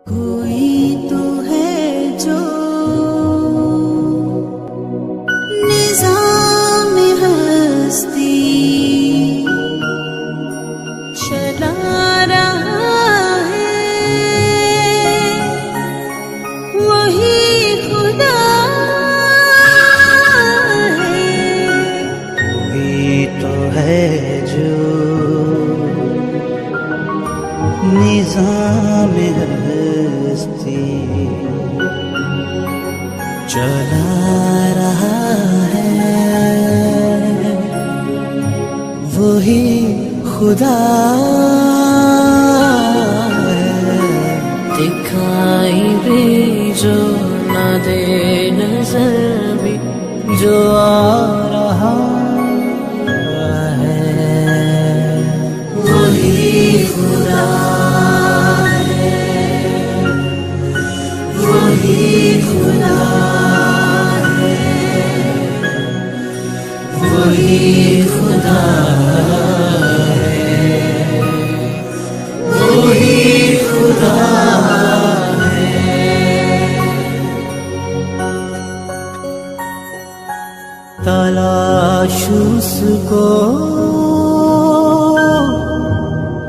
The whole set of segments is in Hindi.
कोई तो है जो निज़ाम हस्ती चला रहा है, वही खुदा है। कोई तो है जो निज़ाम हस्ती चला रहा है, वही खुदा है। दिखाई भी जो न दे नजर भी जो आ रहा है, वही खुदा है, वही खुदा है, वही खुदा है, वही खुदा तलाश उसको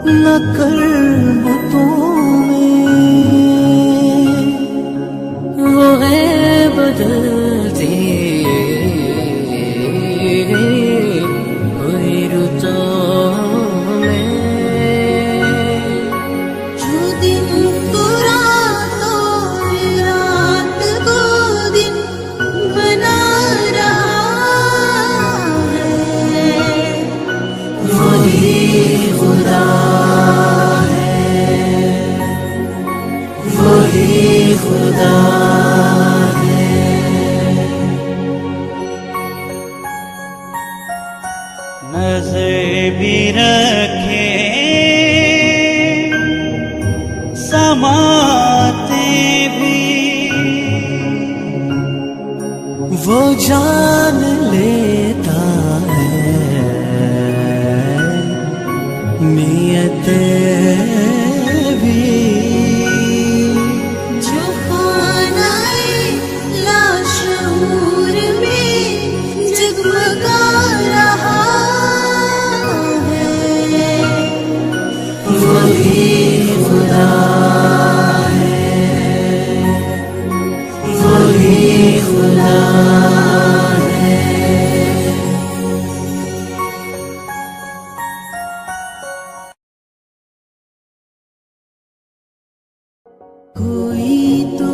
न कर बुतों में, वो है बदलती हुई रुतों में। जो दिन को रात और रात को दिन बना रहा है, वही खुदा है, वही खुदा है। नजर भी रखे समाते भी, वो जान लेता है नियते भी। जो खानाए लाशूर में जगमगा रहा है, वही खुदा है, वही खुदा है। कोई तो